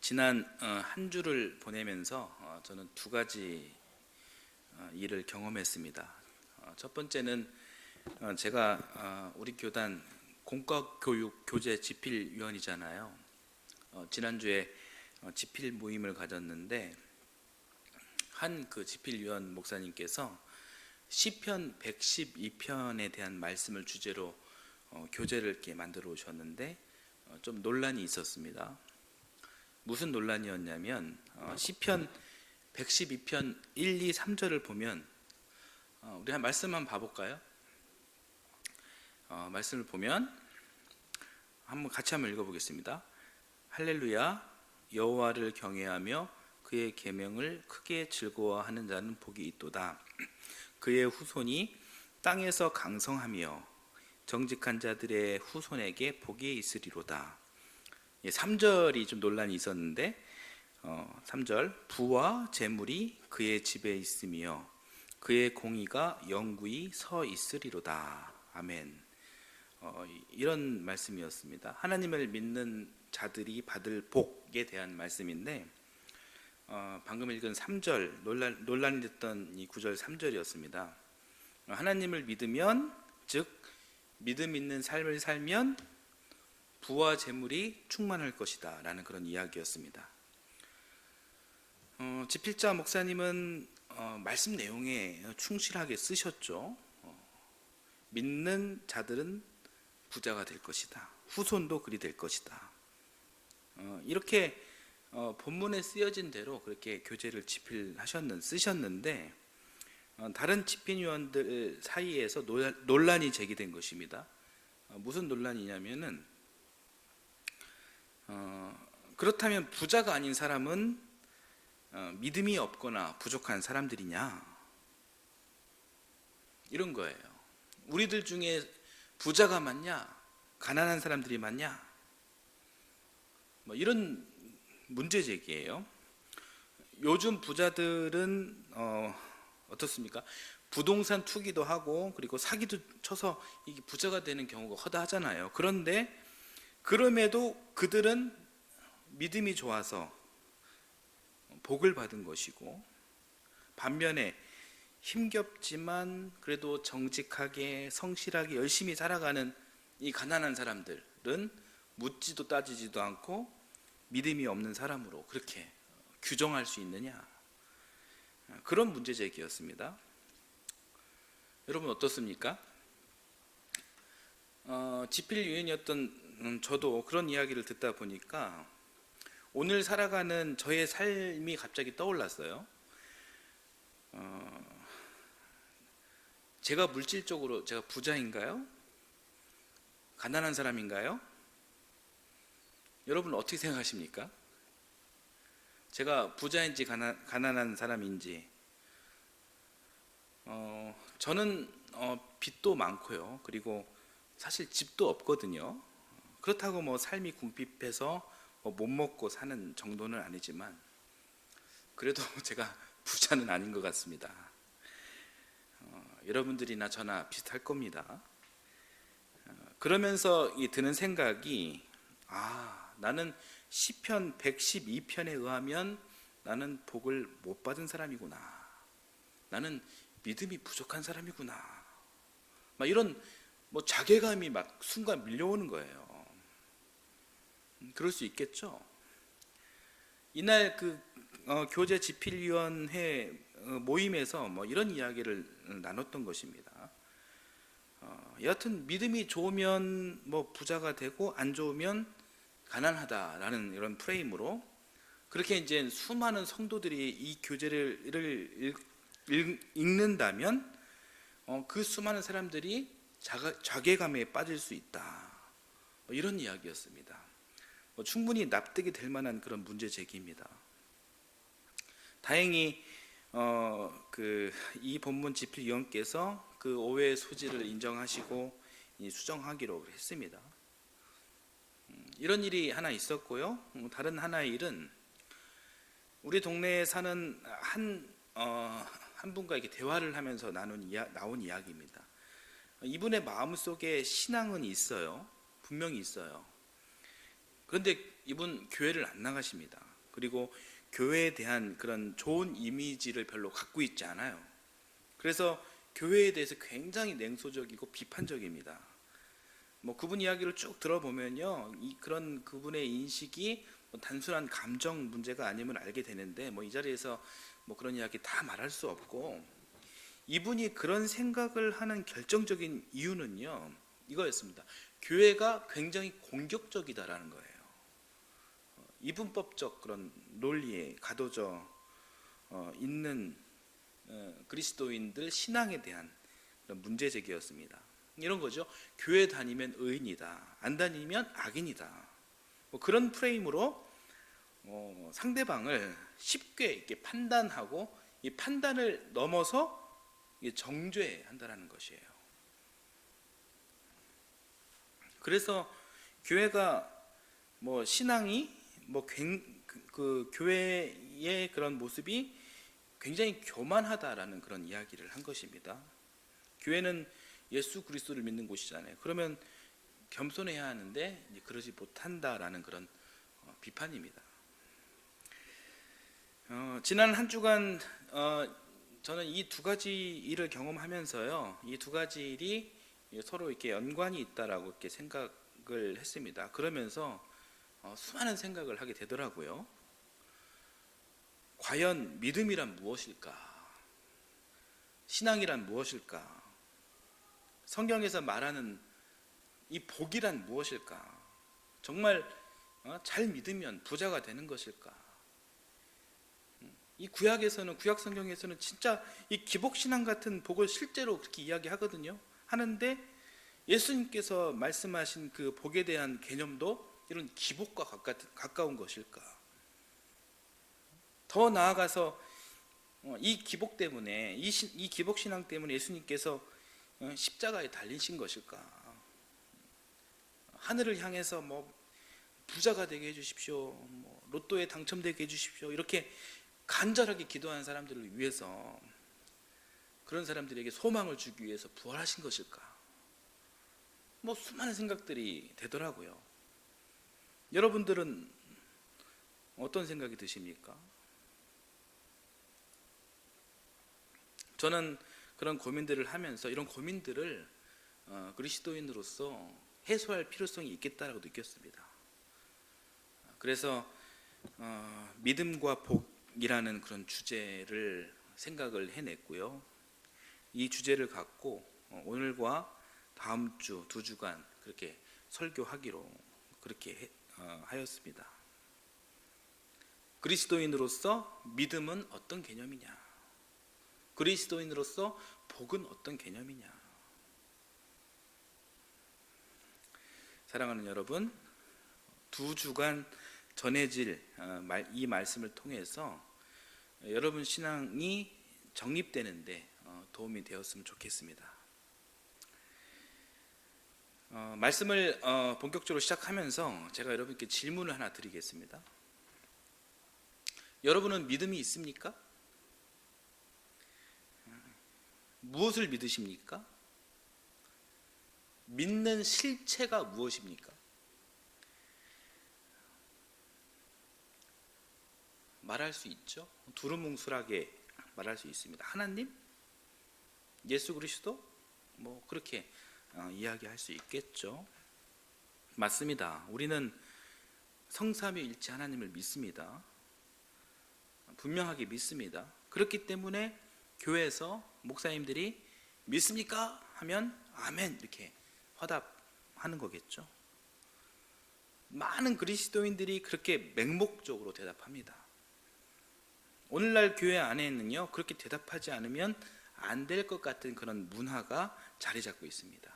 지난 한 주를 보내면서 저는 두 가지 일을 경험했습니다. 첫 번째는 제가 우리 교단 공과교육 교재 집필위원이잖아요. 지난주에 집필 모임을 가졌는데 한 그 집필위원 목사님께서 시편 112편에 대한 말씀을 주제로 교재를 이렇게 만들어 오셨는데 좀 논란이 있었습니다. 무슨 논란이었냐면 시편 112편 1, 2, 3절을 보면 우리 한 말씀 한번 봐볼까요? 말씀을 보면 같이 한번 읽어보겠습니다. 할렐루야, 여호와를 경외하며 그의 계명을 크게 즐거워하는 자는 복이 있도다. 그의 후손이 땅에서 강성하며 정직한 자들의 후손에게 복이 있으리로다. 3절이 좀 논란이 있었는데 3절 부와 재물이 그의 집에 있으며 그의 공의가 영구히 서 있으리로다. 아멘. 이런 말씀이었습니다. 하나님을 믿는 자들이 받을 복에 대한 말씀인데 방금 읽은 3절 논란이 됐던 이 9절 3절이었습니다. 하나님을 믿으면, 즉 믿음 있는 삶을 살면 부와 재물이 충만할 것이다 라는 그런 이야기였습니다. 집필자 목사님은 말씀 내용에 충실하게 쓰셨죠. 믿는 자들은 부자가 될 것이다, 후손도 그리 될 것이다. 이렇게 본문에 쓰여진 대로 그렇게 교재를 쓰셨는데 다른 집필위원들 사이에서 논란이 제기된 것입니다. 무슨 논란이냐면은 그렇다면 부자가 아닌 사람은 믿음이 없거나 부족한 사람들이냐, 이런 거예요. 우리들 중에 부자가 많냐, 가난한 사람들이 많냐, 이런 문제 제기예요. 요즘 부자들은 어떻습니까? 부동산 투기도 하고 그리고 사기도 쳐서 이게 부자가 되는 경우가 허다하잖아요. 그런데 그럼에도 그들은 믿음이 좋아서 복을 받은 것이고, 반면에 힘겹지만 그래도 정직하게 성실하게 열심히 살아가는 이 가난한 사람들은 묻지도 따지지도 않고 믿음이 없는 사람으로 그렇게 규정할 수 있느냐, 그런 문제 제기였습니다. 여러분 어떻습니까? 집필위원이었던 저도 그런 이야기를 듣다 보니까 오늘 살아가는 저의 삶이 갑자기 떠올랐어요. 제가 물질적으로 제가 부자인가요? 가난한 사람인가요? 여러분 어떻게 생각하십니까? 제가 부자인지 가난한 사람인지. 저는 빚도 많고요. 그리고 사실 집도 없거든요. 그렇다고 뭐 삶이 궁핍해서 못 먹고 사는 정도는 아니지만 그래도 제가 부자는 아닌 것 같습니다. 여러분들이나 저나 비슷할 겁니다. 그러면서 드는 생각이, 나는 시편 112편에 의하면 나는 복을 못 받은 사람이구나, 나는 믿음이 부족한 사람이구나, 이런 자괴감이 순간 밀려오는 거예요. 그럴 수 있겠죠. 이날 교재 집필위원회 모임에서 이런 이야기를 나눴던 것입니다. 여하튼 믿음이 좋으면 부자가 되고 안 좋으면 가난하다라는 이런 프레임으로 그렇게 이제 수많은 성도들이 이 교재를 읽는다면 그 수많은 사람들이 자괴감에 빠질 수 있다, 이런 이야기였습니다. 충분히 납득이 될 만한 그런 문제 제기입니다. 다행히 이 본문 집필위원께서 그 오해의 소지를 인정하시고 수정하기로 했습니다. 이런 일이 하나 있었고요. 다른 하나의 일은 우리 동네에 사는 한 분과 이렇게 대화를 하면서 나온 이야기입니다. 이분의 마음속에 신앙은 있어요. 분명히 있어요. 그런데 이분 교회를 안 나가십니다. 그리고 교회에 대한 그런 좋은 이미지를 별로 갖고 있지 않아요. 그래서 교회에 대해서 굉장히 냉소적이고 비판적입니다. 뭐 그분 이야기를 쭉 들어보면요, 그런 그분의 인식이 뭐 단순한 감정 문제가 아님을 알게 되는데, 뭐 이 자리에서 뭐 그런 이야기 다 말할 수 없고, 이분이 그런 생각을 하는 결정적인 이유는요, 이거였습니다. 교회가 굉장히 공격적이다라는 거예요. 이분법적 그런 논리에 가둬져 있는 그리스도인들 신앙에 대한 그런 문제 제기였습니다. 이런 거죠. 교회 다니면 의인이다, 안 다니면 악인이다. 뭐 그런 프레임으로 상대방을 쉽게 이렇게 판단하고, 이 판단을 넘어서 정죄한다라는 것이에요. 그래서 교회가 뭐 신앙이 뭐 그 교회의 그런 모습이 굉장히 교만하다라는 그런 이야기를 한 것입니다. 교회는 예수 그리스도를 믿는 곳이잖아요. 그러면 겸손해야 하는데 그러지 못한다라는 그런 비판입니다. 지난 한 주간 저는 이 두 가지 일을 경험하면서요, 이 두 가지 일이 서로 이렇게 연관이 있다라고 이렇게 생각을 했습니다. 그러면서 수많은 생각을 하게 되더라고요. 과연 믿음이란 무엇일까? 신앙이란 무엇일까? 성경에서 말하는 이 복이란 무엇일까? 정말 잘 믿으면 부자가 되는 것일까? 이 구약 성경에서는 진짜 이 기복신앙 같은 복을 실제로 그렇게 이야기하거든요. 하는데 예수님께서 말씀하신 그 복에 대한 개념도 이런 기복과 가까운 것일까? 더 나아가서 이 기복 때문에, 이 기복신앙 때문에 예수님께서 십자가에 달리신 것일까? 하늘을 향해서 뭐 부자가 되게 해주십시오, 뭐 로또에 당첨되게 해주십시오, 이렇게 간절하게 기도하는 사람들을 위해서, 그런 사람들에게 소망을 주기 위해서 부활하신 것일까? 뭐 수많은 생각들이 되더라고요. 여러분들은 어떤 생각이 드십니까? 저는 그런 고민들을 하면서 이런 고민들을 그리스도인으로서 해소할 필요성이 있겠다라고 느꼈습니다. 그래서 믿음과 복이라는 그런 주제를 생각을 해냈고요. 이 주제를 갖고 오늘과 다음 주 두 주간 그렇게 설교하기로 그렇게 하였습니다. 그리스도인으로서 믿음은 어떤 개념이냐? 그리스도인으로서 복은 어떤 개념이냐? 사랑하는 여러분, 두 주간 전해질 이 말씀을 통해서 여러분 신앙이 정립되는데 도움이 되었으면 좋겠습니다. 말씀을 본격적으로 시작하면서 제가 여러분께 질문을 하나 드리겠습니다. 여러분은 믿음이 있습니까? 무엇을 믿으십니까? 믿는 실체가 무엇입니까? 말할 수 있죠. 두루뭉술하게 말할 수 있습니다. 하나님? 예수 그리스도? 뭐 그렇게 이야기할 수 있겠죠. 맞습니다. 우리는 성삼위일체 하나님을 믿습니다. 분명하게 믿습니다. 그렇기 때문에 교회에서 목사님들이 믿습니까? 하면 아멘 이렇게 화답하는 거겠죠. 많은 그리스도인들이 그렇게 맹목적으로 대답합니다. 오늘날 교회 안에는요, 그렇게 대답하지 않으면 안 될 것 같은 그런 문화가 자리 잡고 있습니다.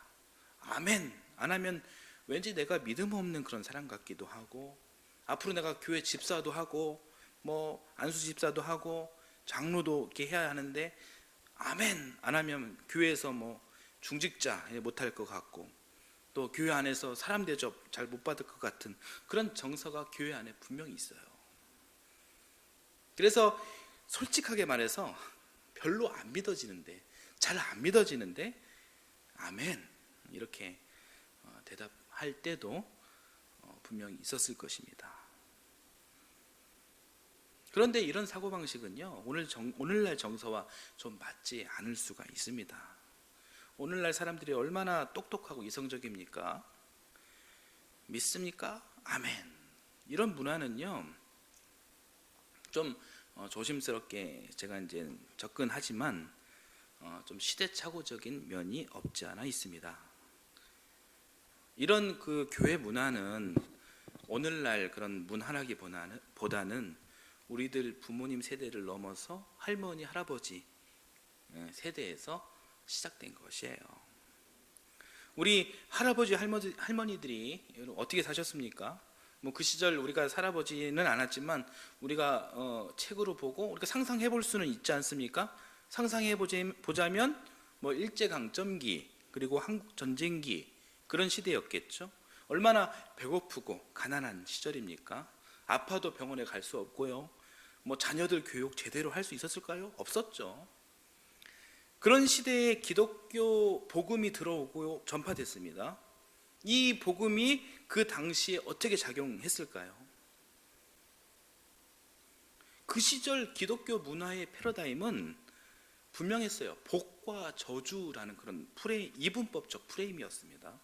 아멘 안 하면 왠지 내가 믿음 없는 그런 사람 같기도 하고, 앞으로 내가 교회 집사도 하고 뭐 안수 집사도 하고 장로도 이렇게 해야 하는데 아멘 안 하면 교회에서 뭐 중직자 못할 것 같고, 또 교회 안에서 사람 대접 잘 못 받을 것 같은 그런 정서가 교회 안에 분명히 있어요. 그래서 솔직하게 말해서 별로 안 믿어지는데, 잘 안 믿어지는데 아멘 이렇게 대답할 때도 분명히 있었을 것입니다. 그런데 이런 사고방식은요, 오늘날 정서와 좀 맞지 않을 수가 있습니다. 오늘날 사람들이 얼마나 똑똑하고 이성적입니까? 믿습니까? 아멘. 이런 문화는요, 좀 조심스럽게 제가 이제 접근하지만 좀 시대착오적인 면이 없지 않아 있습니다. 이런 그 교회 문화는 오늘날 그런 문화라기보다는 우리들 부모님 세대를 넘어서 할머니, 할아버지 세대에서 시작된 것이에요. 우리 할아버지, 할머니들이 어떻게 사셨습니까? 뭐 그 시절 우리가 살아보지는 않았지만 우리가 책으로 보고 우리가 상상해 볼 수는 있지 않습니까? 상상해 보자면 뭐 일제강점기 그리고 한국 전쟁기 그런 시대였겠죠. 얼마나 배고프고 가난한 시절입니까? 아파도 병원에 갈 수 없고요. 뭐 자녀들 교육 제대로 할 수 있었을까요? 없었죠. 그런 시대에 기독교 복음이 들어오고 전파됐습니다. 이 복음이 그 당시에 어떻게 작용했을까요? 그 시절 기독교 문화의 패러다임은 분명했어요. 복과 저주라는 그런 이분법적 프레임이었습니다.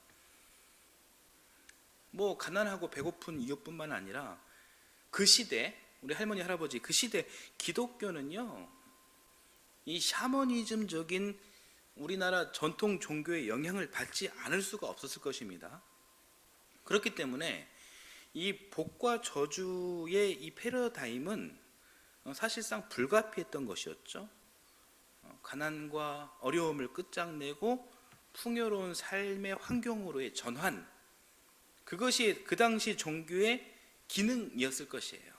뭐 가난하고 배고픈 이유뿐만 아니라 그 시대, 우리 할머니 할아버지 그 시대 기독교는요, 이 샤머니즘적인 우리나라 전통 종교의 영향을 받지 않을 수가 없었을 것입니다. 그렇기 때문에 이 복과 저주의 이 패러다임은 사실상 불가피했던 것이었죠. 가난과 어려움을 끝장내고 풍요로운 삶의 환경으로의 전환, 그것이 그 당시 종교의 기능이었을 것이에요.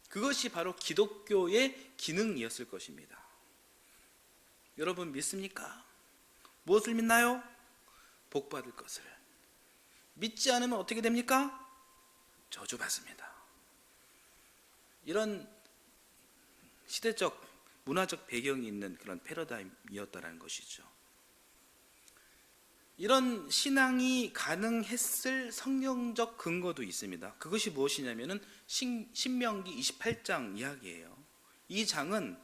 그것이 바로 기독교의 기능이었을 것입니다. 여러분 믿습니까? 무엇을 믿나요? 복 받을 것을. 믿지 않으면 어떻게 됩니까? 저주받습니다. 이런 시대적 문화적 배경이 있는 그런 패러다임이었다는 것이죠. 이런 신앙이 가능했을 성경적 근거도 있습니다. 그것이 무엇이냐면은 신명기 28장 이야기예요. 이 장은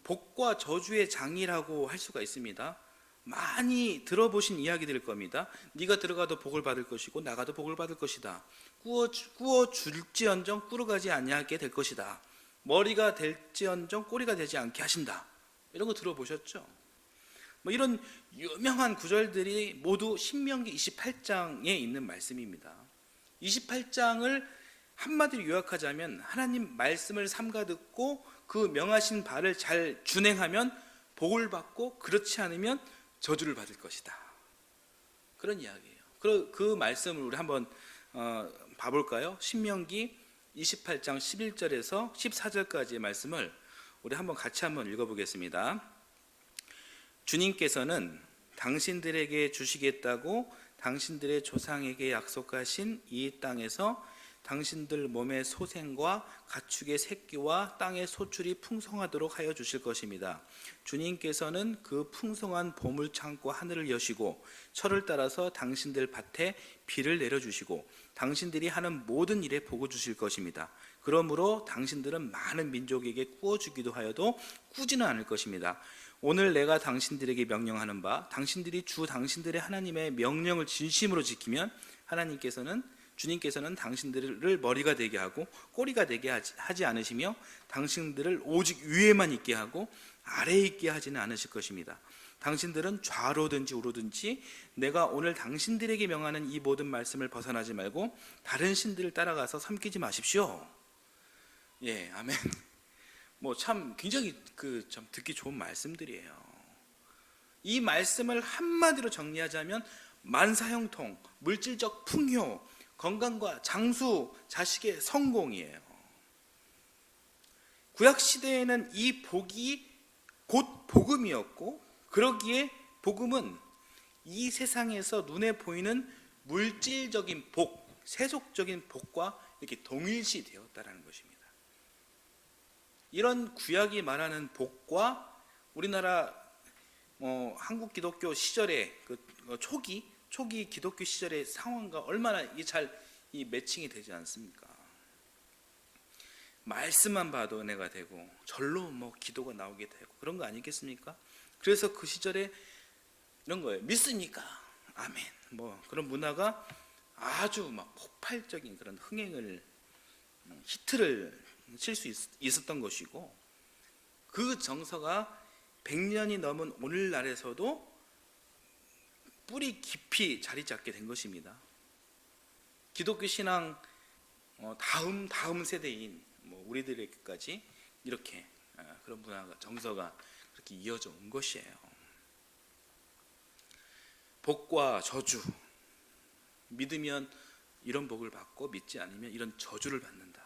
복과 저주의 장이라고 할 수가 있습니다. 많이 들어보신 이야기들일 겁니다. 네가 들어가도 복을 받을 것이고 나가도 복을 받을 것이다. 꾸어 줄지언정 꾸러가지 아니하게 될 것이다. 머리가 될지언정 꼬리가 되지 않게 하신다. 이런 거 들어보셨죠? 뭐 이런 유명한 구절들이 모두 신명기 28장에 있는 말씀입니다. 28장을 한마디로 요약하자면 하나님 말씀을 삼가 듣고 그 명하신 바를 잘 준행하면 복을 받고 그렇지 않으면 저주를 받을 것이다. 그런 이야기예요. 그 말씀을 우리 한번 봐볼까요? 신명기 28장 11절에서 14절까지의 말씀을 우리 한번 같이 한번 읽어보겠습니다. 주님께서는 당신들에게 주시겠다고 당신들의 조상에게 약속하신 이 땅에서 당신들 몸의 소생과 가축의 새끼와 땅의 소출이 풍성하도록 하여 주실 것입니다. 주님께서는 그 풍성한 보물창고 하늘을 여시고 철을 따라서 당신들 밭에 비를 내려주시고 당신들이 하는 모든 일에 복을 주실 것입니다. 그러므로 당신들은 많은 민족에게 꾸어주기도 하여도 꾸지는 않을 것입니다. 오늘 내가 당신들에게 명령하는 바 당신들이 주 당신들의 하나님의 명령을 진심으로 지키면 주님께서는 당신들을 머리가 되게 하고 꼬리가 되게 하지 않으시며 당신들을 오직 위에만 있게 하고 아래에 있게 하지는 않으실 것입니다. 당신들은 좌로든지 우로든지 내가 오늘 당신들에게 명하는 이 모든 말씀을 벗어나지 말고 다른 신들을 따라가서 섬기지 마십시오. 예, 아멘. 뭐 참 굉장히 참 듣기 좋은 말씀들이에요. 이 말씀을 한마디로 정리하자면 만사형통, 물질적 풍요, 건강과 장수, 자식의 성공이에요. 구약 시대에는 이 복이 곧 복음이었고, 그러기에 복음은 이 세상에서 눈에 보이는 물질적인 복, 세속적인 복과 이렇게 동일시 되었다라는 것입니다. 이런 구약이 말하는 복과 우리나라 한국 기독교 시절의 초기 기독교 시절의 상황과 얼마나 잘 이 매칭이 되지 않습니까? 말씀만 봐도 은혜가 되고 절로 뭐 기도가 나오게 되고 그런 거 아니겠습니까? 그래서 그 시절에 이런 거예요. 믿습니까? 아멘. 뭐 그런 문화가 아주 막 폭발적인 그런 흥행을 히트를 칠 수 있었던 것이고, 그 정서가 100년이 넘은 오늘날에서도 뿌리 깊이 자리 잡게 된 것입니다. 기독교 신앙 다음 세대인 뭐 우리들에게까지 이렇게 그런 문화가 정서가 그렇게 이어져 온 것이에요. 복과 저주, 믿으면 이런 복을 받고 믿지 않으면 이런 저주를 받는다.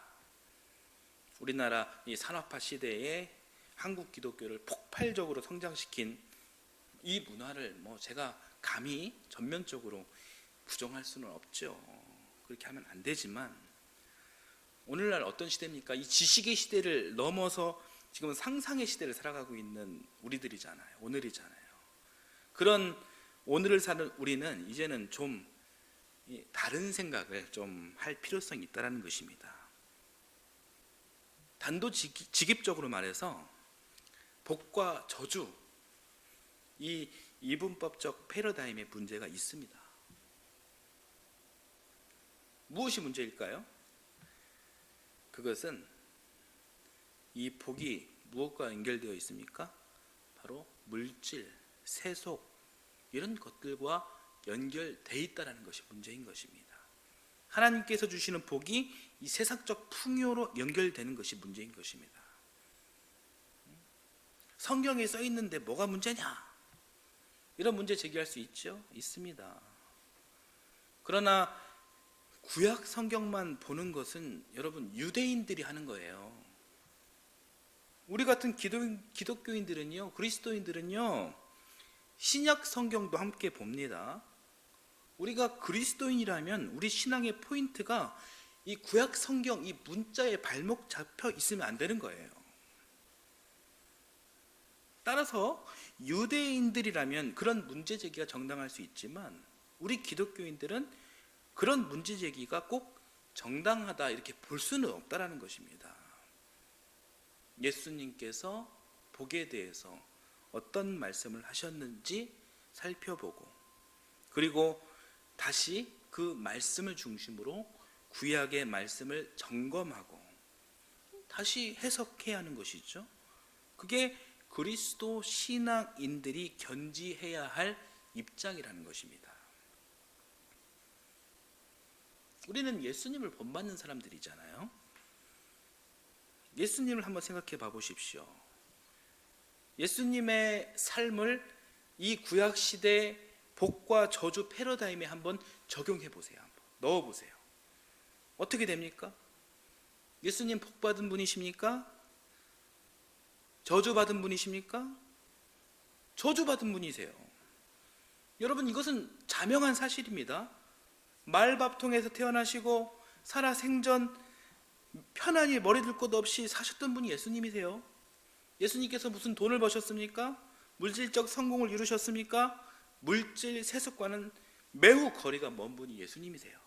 우리나라 이 산업화 시대에 한국 기독교를 폭발적으로 성장시킨 이 문화를 뭐 제가 감히 전면적으로 부정할 수는 없죠. 그렇게 하면 안 되지만, 오늘날 어떤 시대입니까? 이 지식의 시대를 넘어서 지금 상상의 시대를 살아가고 있는 우리들이잖아요. 오늘이잖아요. 그런 오늘을 사는 우리는 이제는 좀 다른 생각을 좀 할 필요성이 있다는 것입니다. 단도직입적으로 말해서 복과 저주, 이 이분법적 패러다임의 문제가 있습니다. 무엇이 문제일까요? 그것은 이 복이 무엇과 연결되어 있습니까? 바로 물질, 세속 이런 것들과 연결되어 있다는 것이 문제인 것입니다. 하나님께서 주시는 복이 이 세상적 풍요로 연결되는 것이 문제인 것입니다. 성경에 써 있는데 뭐가 문제냐? 이런 문제 제기할 수 있죠? 있습니다. 그러나 구약 성경만 보는 것은 여러분 유대인들이 하는 거예요. 우리 같은 기독교인들은요, 그리스도인들은요, 신약 성경도 함께 봅니다. 우리가 그리스도인이라면 우리 신앙의 포인트가 이 구약 성경 이 문자에 발목 잡혀 있으면 안 되는 거예요. 따라서 유대인들이라면 그런 문제 제기가 정당할 수 있지만, 우리 기독교인들은 그런 문제 제기가 꼭 정당하다 이렇게 볼 수는 없다라는 것입니다. 예수님께서 복에 대해서 어떤 말씀을 하셨는지 살펴보고, 그리고 다시 그 말씀을 중심으로 구약의 말씀을 점검하고 다시 해석해야 하는 것이죠. 그게 그리스도 신앙인들이 견지해야 할 입장이라는 것입니다. 우리는 예수님을 본받는 사람들이잖아요. 예수님을 한번 생각해 봐 보십시오. 예수님의 삶을 이 구약 시대 복과 저주 패러다임에 한번 적용해 보세요. 한번 넣어 보세요. 어떻게 됩니까? 예수님 복 받은 분이십니까? 저주 받은 분이십니까? 저주 받은 분이세요. 여러분, 이것은 자명한 사실입니다. 말밥통에서 태어나시고 살아생전 편안히 머리 둘 곳 없이 사셨던 분이 예수님이세요. 예수님께서 무슨 돈을 버셨습니까? 물질적 성공을 이루셨습니까? 물질 세속과는 매우 거리가 먼 분이 예수님이세요.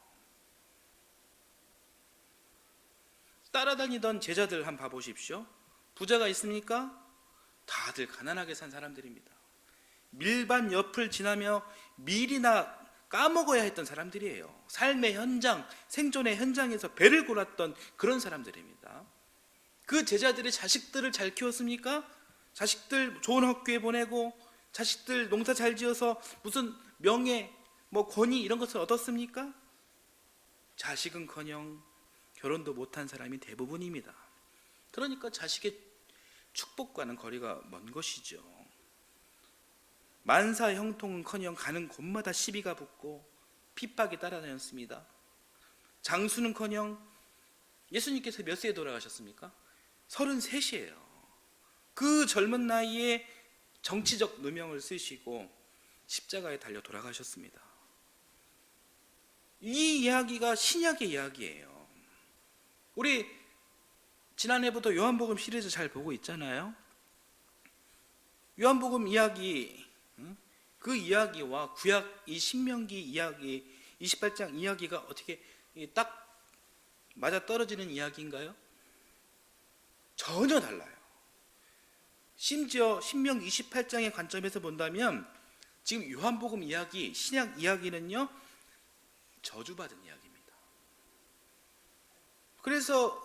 따라다니던 제자들 한번 봐보십시오. 부자가 있습니까? 다들 가난하게 산 사람들입니다. 밀반 옆을 지나며 밀이나 까먹어야 했던 사람들이에요. 삶의 현장, 생존의 현장에서 배를 골았던 그런 사람들입니다. 그 제자들의 자식들을 잘 키웠습니까? 자식들 좋은 학교에 보내고 자식들 농사 잘 지어서 무슨 명예, 권위 이런 것을 얻었습니까? 자식은커녕 결혼도 못한 사람이 대부분입니다. 그러니까 자식의 축복과는 거리가 먼 것이죠. 만사 형통은커녕 가는 곳마다 시비가 붙고 핍박이 따라다녔습니다. 장수는커녕 예수님께서 몇 세에 돌아가셨습니까? 33이에요. 그 젊은 나이에 정치적 누명을 쓰시고 십자가에 달려 돌아가셨습니다. 이 이야기가 신약의 이야기예요. 우리 지난해부터 요한복음 시리즈 잘 보고 있잖아요. 요한복음 이야기, 그 이야기와 구약 이 신명기 이야기, 28장 이야기가 어떻게 딱 맞아떨어지는 이야기인가요? 전혀 달라요. 심지어 신명기 28장의 관점에서 본다면 지금 요한복음 이야기, 신약 이야기는요, 저주받은 이야기입니다. 그래서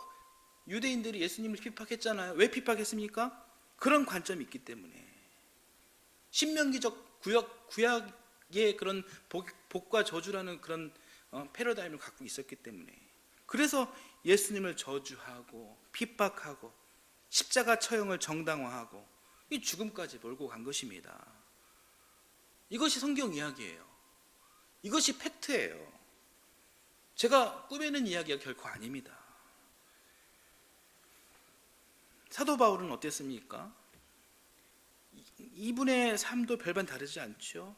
유대인들이 예수님을 핍박했잖아요. 왜 핍박했습니까? 그런 관점이 있기 때문에. 신명기적 구약의 그런 복과 저주라는 그런 패러다임을 갖고 있었기 때문에. 그래서 예수님을 저주하고 핍박하고 십자가 처형을 정당화하고 이 죽음까지 몰고 간 것입니다. 이것이 성경 이야기예요. 이것이 팩트예요. 제가 꾸미는 이야기가 결코 아닙니다. 사도 바울은 어땠습니까? 이분의 삶도 별반 다르지 않죠.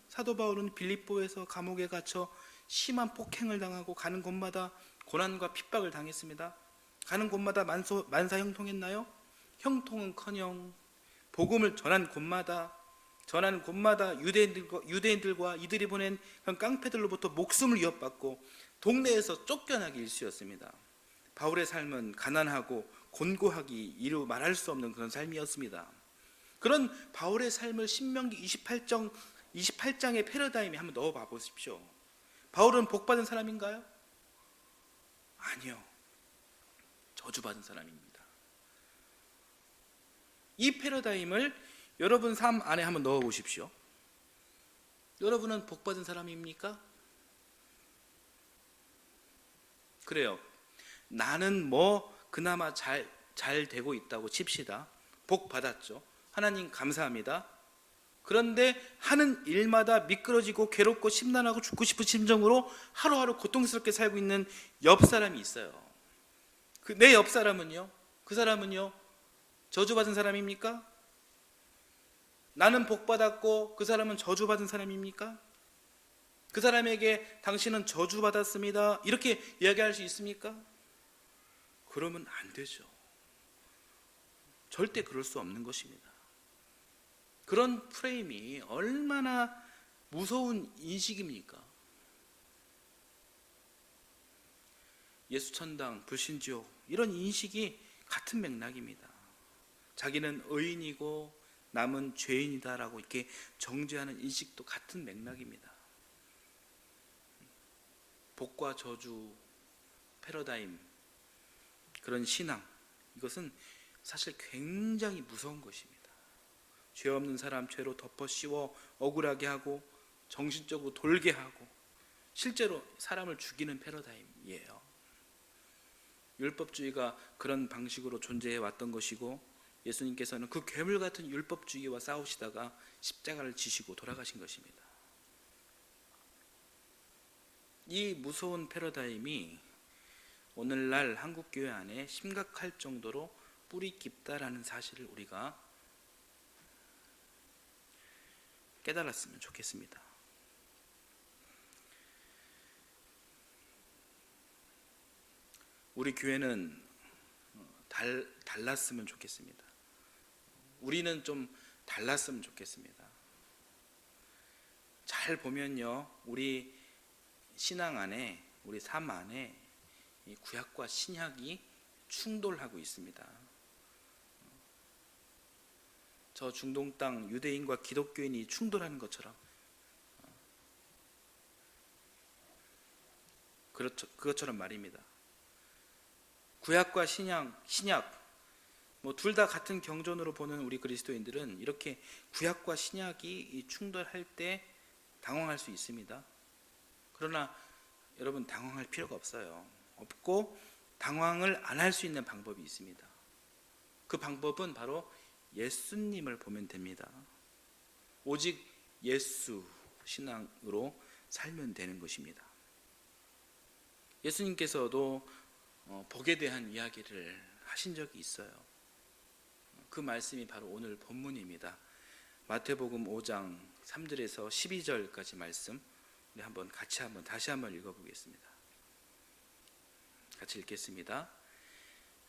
사도 바울은 빌립보에서 감옥에 갇혀 심한 폭행을 당하고 가는 곳마다 고난과 핍박을 당했습니다. 가는 곳마다 만사 형통했나요? 형통은커녕 복음을 전하는 곳마다 유대인들과 이들이 보낸 그런 깡패들로부터 목숨을 위협받고 동네에서 쫓겨나기 일쑤였습니다. 바울의 삶은 가난하고 곤고하기 이루 말할 수 없는 그런 삶이었습니다. 그런 바울의 삶을 신명기 28장의 패러다임에 한번 넣어봐 보십시오. 바울은 복받은 사람인가요? 아니요. 저주받은 사람입니다. 이 패러다임을 여러분 삶 안에 한번 넣어 보십시오. 여러분은 복받은 사람입니까? 그래요. 나는 그나마 잘 되고 있다고 칩시다. 복 받았죠. 하나님 감사합니다. 그런데 하는 일마다 미끄러지고 괴롭고 심란하고 죽고 싶은 심정으로 하루하루 고통스럽게 살고 있는 옆 사람이 있어요. 내 옆 사람은요? 그 사람은요? 저주받은 사람입니까? 나는 복 받았고 그 사람은 저주받은 사람입니까? 그 사람에게 당신은 저주받았습니다, 이렇게 이야기할 수 있습니까? 그러면 안 되죠. 절대 그럴 수 없는 것입니다. 그런 프레임이 얼마나 무서운 인식입니까? 예수천당, 불신지옥, 이런 인식이 같은 맥락입니다. 자기는 의인이고 남은 죄인이다라고 이렇게 정죄하는 인식도 같은 맥락입니다. 복과 저주 패러다임, 그런 신앙, 이것은 사실 굉장히 무서운 것입니다. 죄 없는 사람 죄로 덮어 씌워 억울하게 하고 정신적으로 돌게 하고 실제로 사람을 죽이는 패러다임이에요. 율법주의가 그런 방식으로 존재해 왔던 것이고, 예수님께서는 그 괴물 같은 율법주의와 싸우시다가 십자가를 지시고 돌아가신 것입니다. 이 무서운 패러다임이 오늘날 한국교회 안에 심각할 정도로 뿌리 깊다라는 사실을 우리가 깨달았으면 좋겠습니다. 우리 교회는 달랐으면 좋겠습니다. 우리는 좀 달랐으면 좋겠습니다. 잘 보면요, 우리 신앙 안에, 우리 삶 안에 이 구약과 신약이 충돌하고 있습니다. 저 중동 땅 유대인과 기독교인이 충돌하는 것처럼, 그것처럼 말입니다. 구약과 신약 둘 다 같은 경전으로 보는 우리 그리스도인들은 이렇게 구약과 신약이 충돌할 때 당황할 수 있습니다. 그러나 여러분, 당황할 필요가 없고 당황을 안 할 수 있는 방법이 있습니다. 그 방법은 바로 예수님을 보면 됩니다. 오직 예수 신앙으로 살면 되는 것입니다. 예수님께서도 복에 대한 이야기를 하신 적이 있어요. 그 말씀이 바로 오늘 본문입니다. 마태복음 5장 3절에서 12절까지 말씀, 우리 다시 한번 읽어보겠습니다. 같이 읽겠습니다.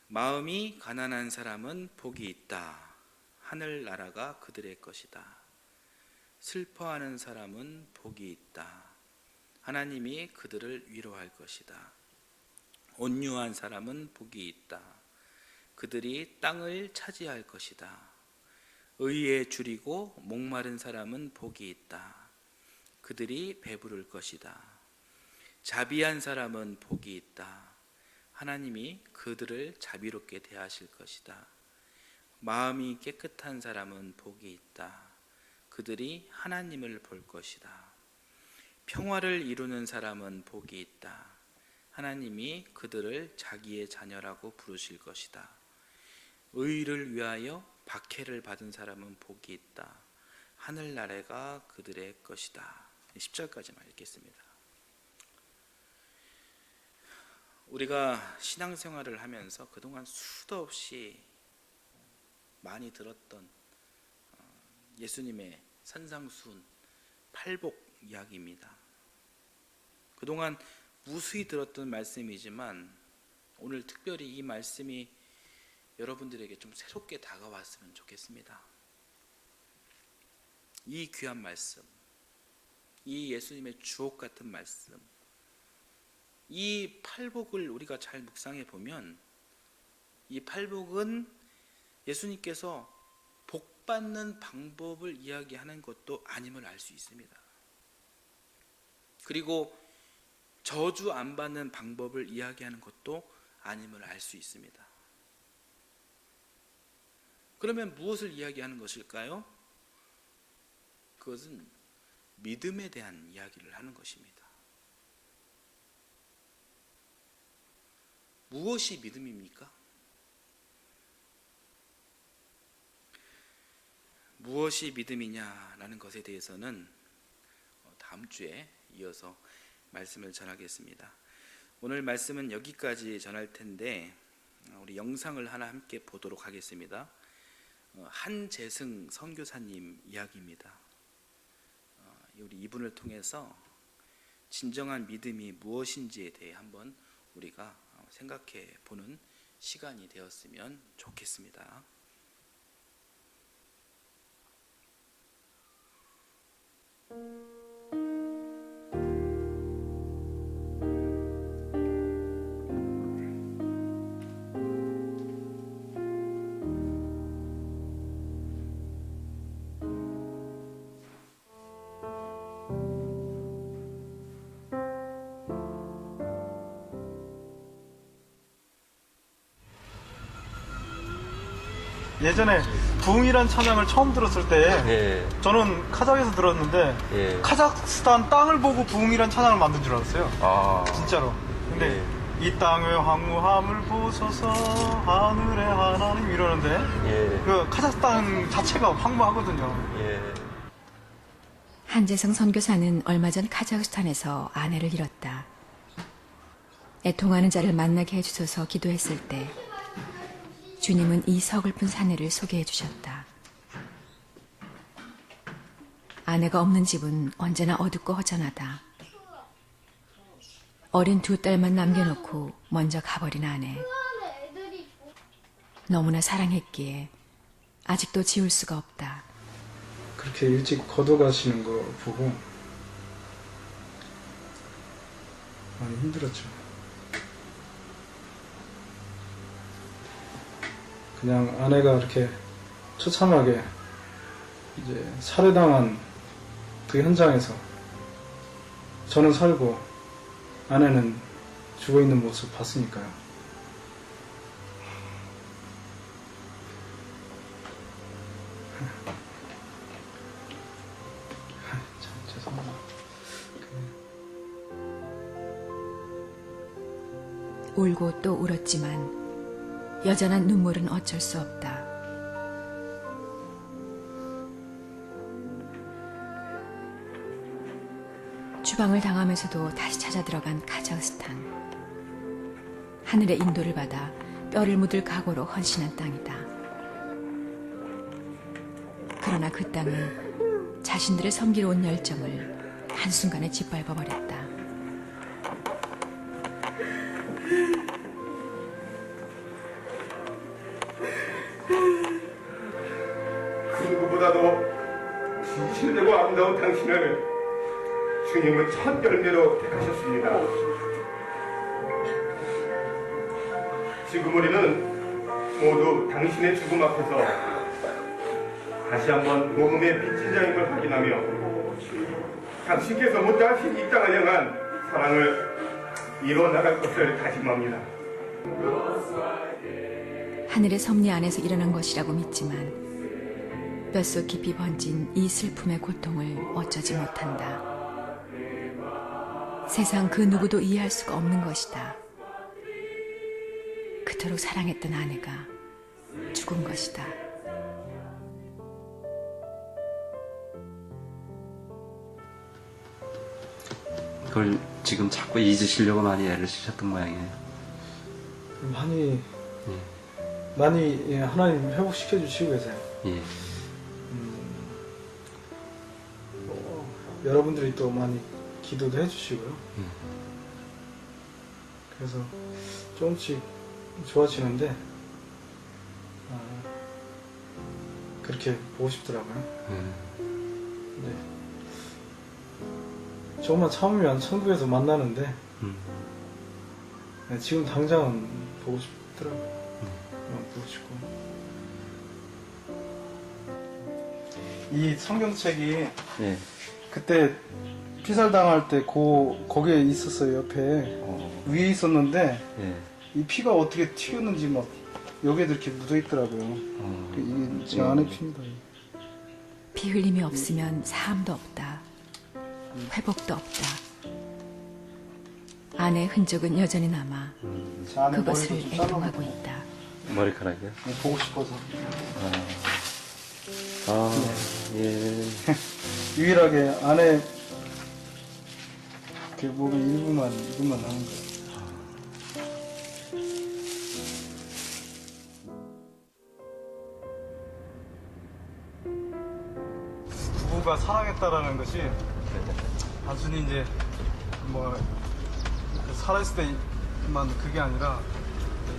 마음이 가난한 사람은 복이 있다. 하늘나라가 그들의 것이다. 슬퍼하는 사람은 복이 있다. 하나님이 그들을 위로할 것이다. 온유한 사람은 복이 있다. 그들이 땅을 차지할 것이다. 의에 줄이고 목마른 사람은 복이 있다. 그들이 배부를 것이다. 자비한 사람은 복이 있다. 하나님이 그들을 자비롭게 대하실 것이다. 마음이 깨끗한 사람은 복이 있다. 그들이 하나님을 볼 것이다. 평화를 이루는 사람은 복이 있다. 하나님이 그들을 자기의 자녀라고 부르실 것이다. 의를 위하여 박해를 받은 사람은 복이 있다. 하늘나라가 그들의 것이다. 10절까지만 읽겠습니다. 우리가 신앙생활을 하면서 그동안 수도 없이 많이 들었던 예수님의 산상수훈 팔복 이야기입니다. 그동안 무수히 들었던 말씀이지만 오늘 특별히 이 말씀이 여러분들에게 좀 새롭게 다가왔으면 좋겠습니다. 이 귀한 말씀, 이 예수님의 주옥 같은 말씀, 이 팔복을 우리가 잘 묵상해 보면 이 팔복은 예수님께서 복 받는 방법을 이야기하는 것도 아님을 알 수 있습니다. 그리고 저주 안 받는 방법을 이야기하는 것도 아님을 알 수 있습니다. 그러면 무엇을 이야기하는 것일까요? 그것은 믿음에 대한 이야기를 하는 것입니다. 무엇이 믿음입니까? 무엇이 믿음이냐라는 것에 대해서는 다음 주에 이어서 말씀을 전하겠습니다. 오늘 말씀은 여기까지 전할 텐데 우리 영상을 하나 함께 보도록 하겠습니다. 한재승 선교사님 이야기입니다. 우리 이분을 통해서 진정한 믿음이 무엇인지에 대해 한번 우리가 생각해 보는 시간이 되었으면 좋겠습니다. 예전에 부흥이란 찬양을 처음 들었을 때 예. 저는 카자흐에서 들었는데 예. 카자흐스탄 땅을 보고 부흥이란 찬양을 만든 줄 알았어요. 아. 진짜로. 근데 예. 이 땅의 황무함을 보소서 하늘의 하나님 이러는데 예. 그 카자흐스탄 자체가 황무하거든요. 예. 한재성 선교사는 얼마 전 카자흐스탄에서 아내를 잃었다. 애통하는 자를 만나게 해주셔서 기도했을 때 주님은 이 서글픈 사내를 소개해 주셨다. 아내가 없는 집은 언제나 어둡고 허전하다. 어린 2딸만 남겨놓고 먼저 가버린 아내. 너무나 사랑했기에 아직도 지울 수가 없다. 그렇게 일찍 거둬가시는 거 보고 많이 힘들었죠. 그냥 아내가 이렇게 처참하게 이제 살해당한 그 현장에서 저는 살고 아내는 죽어있는 모습 봤으니까요. 참 죄송합니다. 울고 또 울었지만 여전한 눈물은 어쩔 수 없다. 추방을 당하면서도 다시 찾아 들어간 카자흐스탄. 하늘의 인도를 받아 뼈를 묻을 각오로 헌신한 땅이다. 그러나 그 땅은 자신들의 섬기러 온 열정을 한순간에 짓밟아버렸다. 그 누구보다도 진실되고 아름다운 당신을 주님은 첫 열매로 택하셨습니다. 지금 우리는 모두 당신의 죽음 앞에서 다시 한번 복음의 빛진장임을 확인하며 당신께서 못다하신 이 땅을 향한 사랑을 이뤄 나갈 것을 다짐합니다. 하늘의 섭리 안에서 일어난 것이라고 믿지만 뼛속 깊이 번진 이 슬픔의 고통을 어쩌지 못한다. 세상 그 누구도 이해할 수가 없는 것이다. 그토록 사랑했던 아내가 죽은 것이다. 그걸 지금 자꾸 잊으시려고 많이 애를 쓰셨던 모양이에요. 많이 예, 하나님 회복시켜 주시고 계세요. 예. 여러분들이 또 많이 기도도 해주시고요. 그래서 조금씩 좋아지는데 그렇게 보고 싶더라고요. 네. 조금만 참으면 천국에서 만나는데 네, 지금 당장은 보고 싶더라고요. 보고 싶고 이 성경책이 예. 그때 피살 당할 때 거기에 있었어요. 옆에 위에 있었는데 예. 이 피가 어떻게 튀었는지 막 여기에도 이렇게 묻어 있더라고요. 이게 제 안에 피입니다. 피 흘림이 없으면 사함도 없다. 회복도 없다. 아내의 흔적은 여전히 남아 제 안에 그것을 머리도 좀 애통하고 있다. 머리카락이요? 보고 싶어서 예. 유일하게 안에 그 몸의 일부만 나온 거예요. 부부가 사랑했다라는 것이 단순히 이제 뭐 살아있을 때만 그게 아니라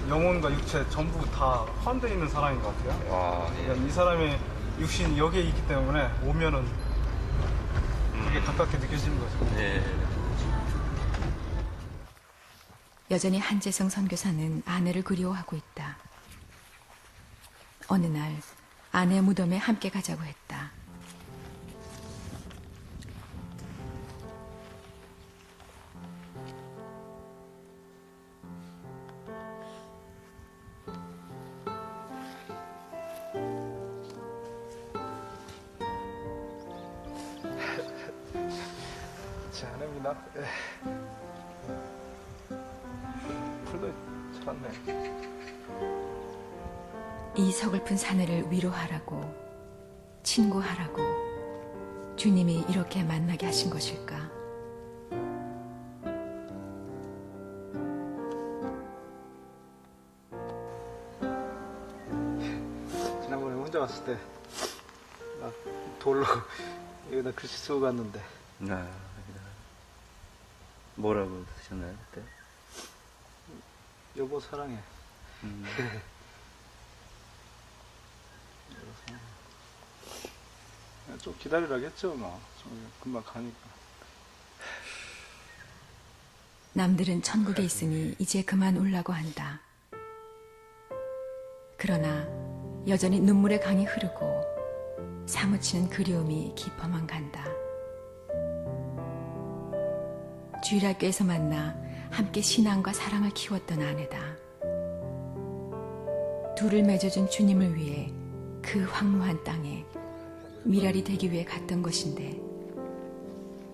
영혼과 육체 전부 다 포함되어 있는 사랑인 것 같아요. 와, 예. 그러니까 이 사람의 육신이 여기에 있기 때문에 오면은 되게 가깝게 느껴지는 거죠. 예. 여전히 한재성 선교사는 아내를 그리워하고 있다. 어느 날 아내 무덤에 함께 가자고 했다. 제 아내입니다. 풀도 잘았네. 이 서글픈 사내를 위로하라고, 친구하라고 주님이 이렇게 만나게 하신 것일까? 지난번에 혼자 왔을 때 나 돌로 여기다 글씨 쓰고 갔는데 뭐라고 쓰셨나요 그때? 여보 사랑해. 좀 기다리라겠죠, 뭐. 좀 금방 가니까. 남들은 천국에 있으니 이제 그만 울라고 한다. 그러나 여전히 눈물의 강이 흐르고 사무치는 그리움이 깊어만 간다. 주일학교에서 만나 함께 신앙과 사랑을 키웠던 아내다. 둘을 맺어준 주님을 위해 그 황무한 땅에 미랄이 되기 위해 갔던 것인데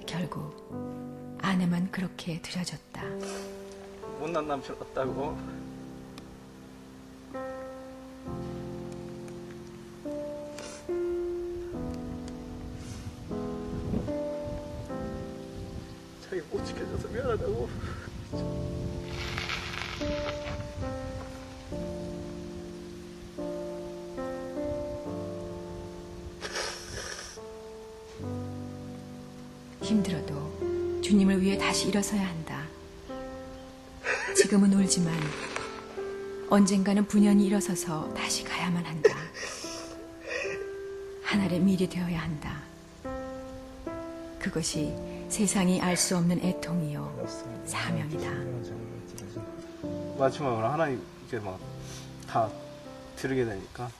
결국 아내만 그렇게 들여졌다. 못난 남편 없다고? 자기 못 지켜줘서 미안하다고. 힘들어도 주님을 위해 다시 일어서야 한다. 지금은 울지만 언젠가는 분연히 일어서서 다시 가야만 한다. 하늘의 밀이 되어야 한다. 그것이 세상이 알 수 없는 애통이요 사명이다. 마지막으로 하나님 이렇게 막 다 들으게 되니까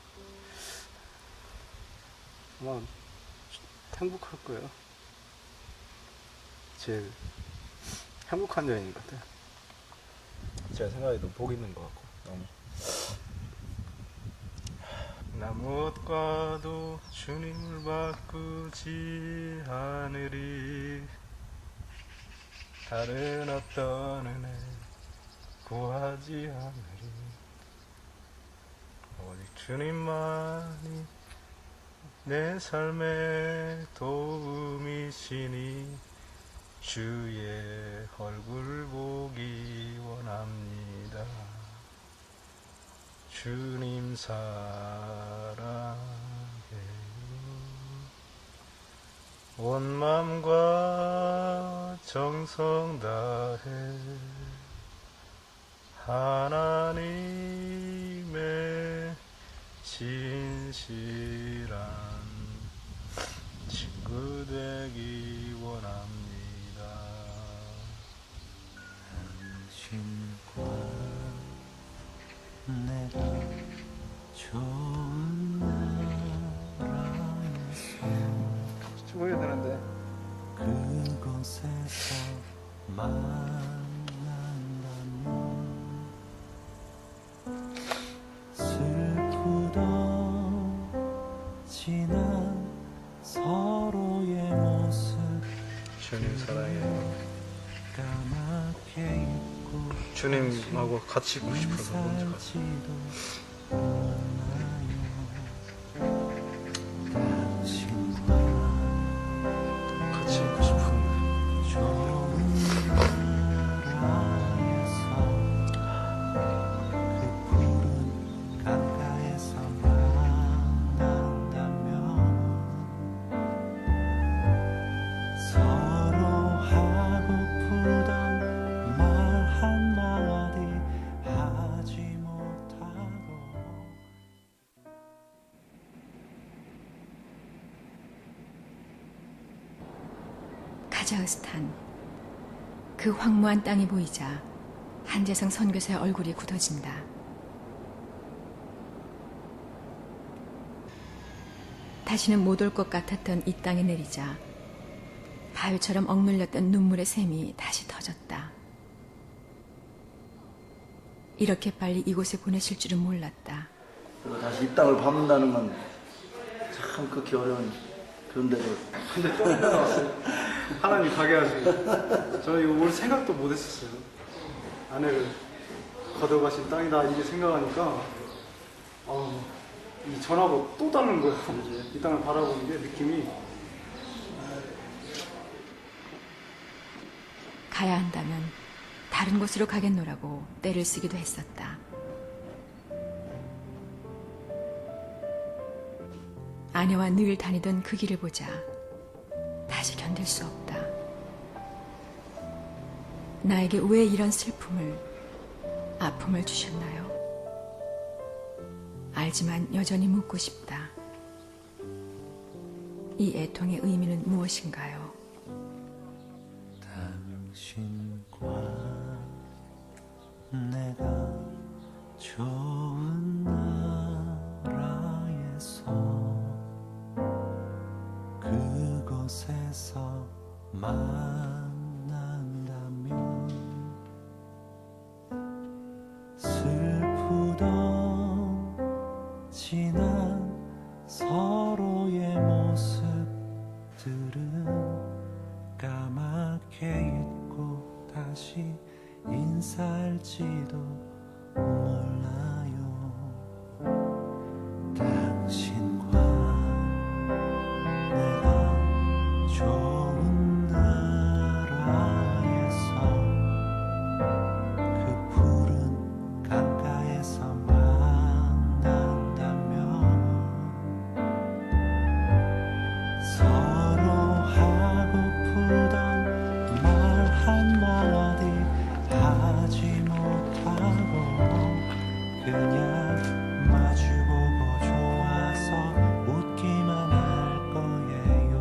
아마 행복할 거예요. 제일 행복한 여행인 것 같아요. 제가 생각해도 복 있는 것 같고 너무. 나 무엇과도 주님을 바꾸지 않으리. 다른 어떤 은혜 구하지 않으리. 오직 주님만이 내 삶의 도움이시니 주의 얼굴 보기 원합니다. 주님 사랑해요. 온 맘과 정성 다해 하나님의 진실한 친구 되기 원합니다. 당신과 내가 좋은 나라에서 보여야 되는데 그곳에서 만난다면 슬프던 지난 서로의 모습 주님 사랑해요. 까맣게 잊고 주님하고 같이 있고 싶어서 먼저 가서. 살지도 몰라요. 당신과 같이 있고 싶은데 좋은 나라에서 그 푸른 강가에서 만난다면 서로 하고프던 말 한마디 하지 못하고 카자흐스탄. 그 황무한 땅이 보이자 한재성 선교사의 얼굴이 굳어진다. 다시는 못 올 것 같았던 이 땅에 내리자 바위처럼 억눌렸던 눈물의 샘이 다시 터졌다. 이렇게 빨리 이곳에 보내실 줄은 몰랐다. 그리고 다시 이 땅을 밟는다는 건 참 극히 어려운 그런데도 근데 좀 나왔어요. 하나님 가게 하시고 저는 이거 올 생각도 못 했었어요. 아내를 거둬가신 땅이다 이게 생각하니까 이 전하고 또 다른 거예요. 이 땅을 바라보는 게 느낌이. 가야 한다면 다른 곳으로 가겠노라고 떼를 쓰기도 했었다. 아내와 늘 다니던 그 길을 보자 다시 견딜 수 없다. 나에게 왜 이런 슬픔을, 아픔을 주셨나요? 알지만 여전히 묻고 싶다. 이 애통의 의미는 무엇인가요? 당신과 내가 좋은 나라에서 그곳에서 만난다면 슬프던 지난 서로의 모습들은 까맣게 잊고 다시 인사할지도 몰라요. 당신과 내가 좋은 나라에서 그 푸른 강가에서 만난다면 서로 하고프던 말 한마디 하지 못하고 그냥 마주보고 좋아서 웃기만 할 거예요.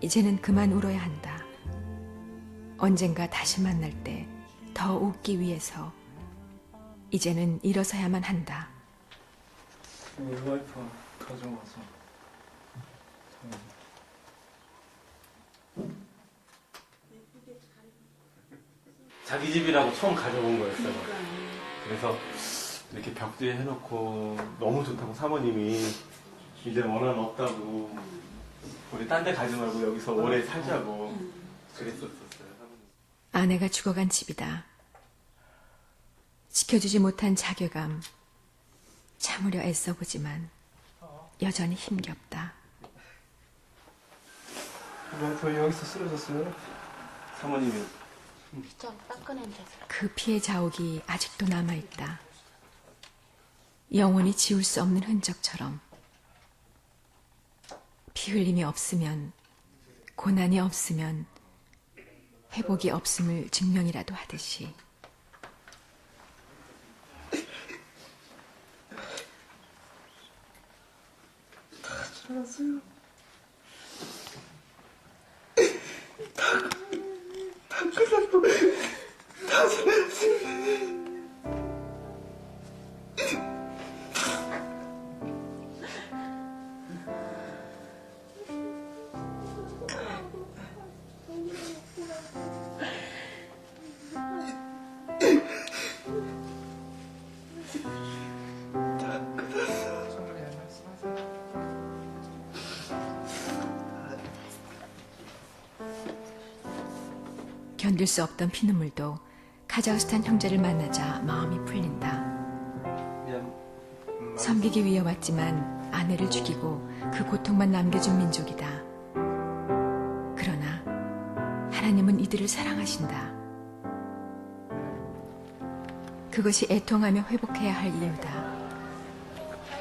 이제는 그만 울어야 한다. 언젠가 다시 만날 때 더 웃기 위해서 이제는 일어서야만 한다. 와이프가 가져와서 자기 집이라고 처음 가져온 거였어요. 그래서 이렇게 벽 뒤에 해놓고 너무 좋다고 사모님이 이제 원한 없다고 우리 딴 데 가지 말고 여기서 오래 살자고 그랬었어요. 사모님. 아내가 죽어간 집이다. 지켜주지 못한 자괴감. 참으려 애써보지만 여전히 힘겹다. 와이프 여기서 쓰러졌어요? 사모님이 그 피의 자욱이 아직도 남아있다. 영원히 지울 수 없는 흔적처럼. 피 흘림이 없으면, 고난이 없으면 회복이 없음을 증명이라도 하듯이. 견딜 수 없던 피눈물도 카자흐스탄 형제를 만나자 마음이 풀린다. 섬기기 위해 왔지만 아내를 죽이고 그 고통만 남겨준 민족이다. 그러나 하나님은 이들을 사랑하신다. 그것이 애통하며 회복해야 할 이유다.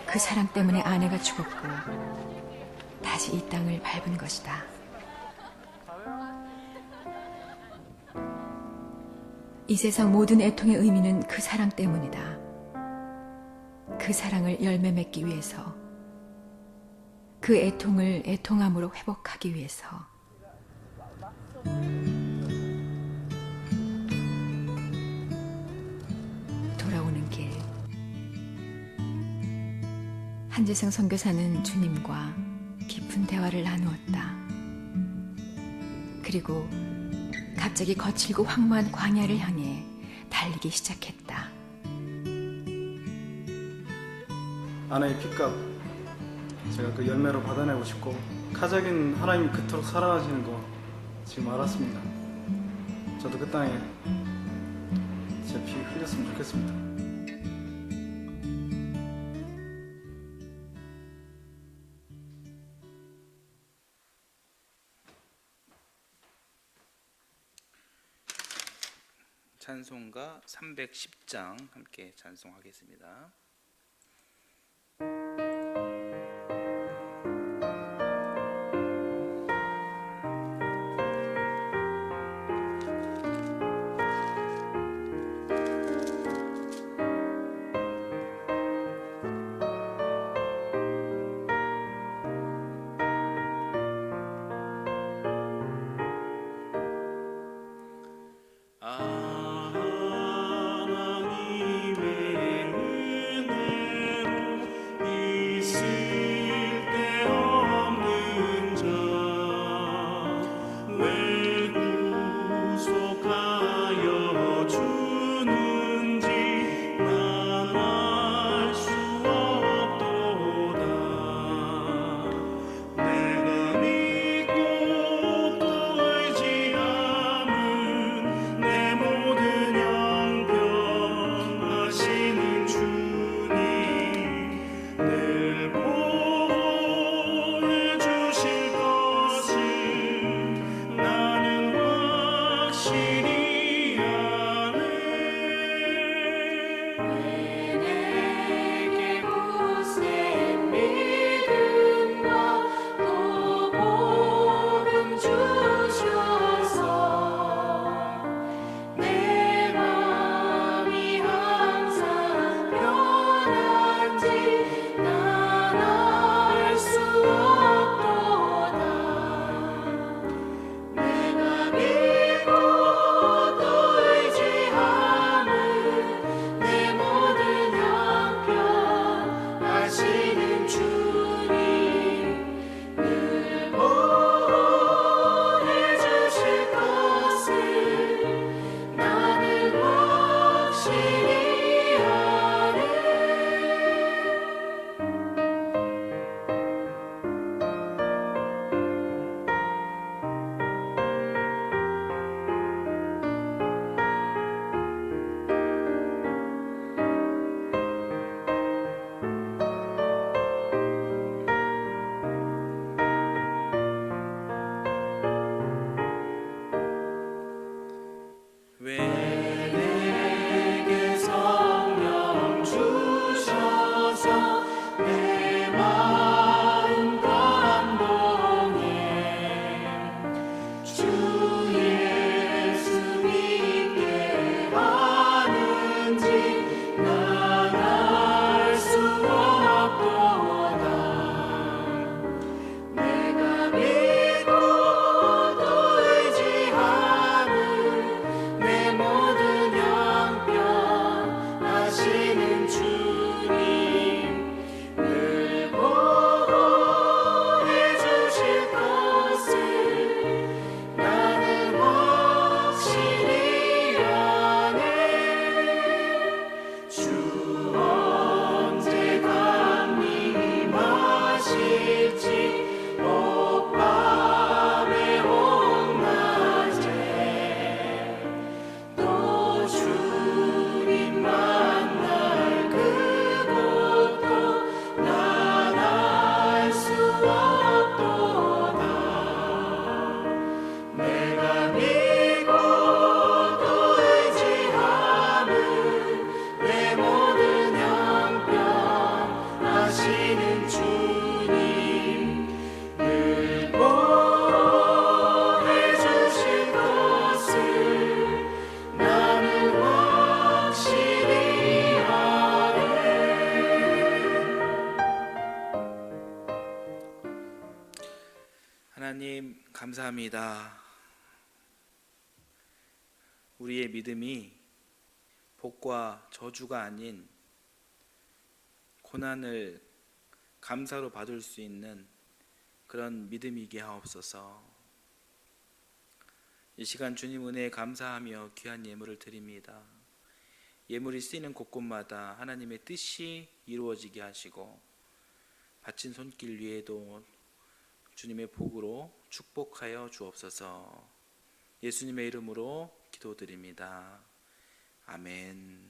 그 사랑 때문에 아내가 죽었고 다시 이 땅을 밟은 것이다. 이 세상 모든 애통의 의미는 그 사랑 때문이다. 그 사랑을 열매 맺기 위해서, 그 애통을 애통함으로 회복하기 위해서. 돌아오는 길. 한재성 선교사는 주님과 깊은 대화를 나누었다. 그리고 갑자기 거칠고 황무한 광야를 향해 달리기 시작했다. 아내의 핏값 제가 그 열매로 받아내고 싶고, 카자긴 하나님이 그토록 사랑하시는 거 지금 알았습니다. 저도 그 땅에 제 피 흘렸으면 좋겠습니다. 찬송가 310장 함께 찬송하겠습니다. 내가 믿고 감사합니다. 우리의 믿음이 복과 저주가 아닌 고난을 감사로 받을 수 있는 그런 믿음이게 하옵소서. 이 시간 주님 은혜에 감사하며 귀한 예물을 드립니다. 예물이 쓰이는 곳곳마다 하나님의 뜻이 이루어지게 하시고 바친 손길 위에도 주님의 복으로 축복하여 주옵소서. 예수님의 이름으로 기도드립니다. 아멘.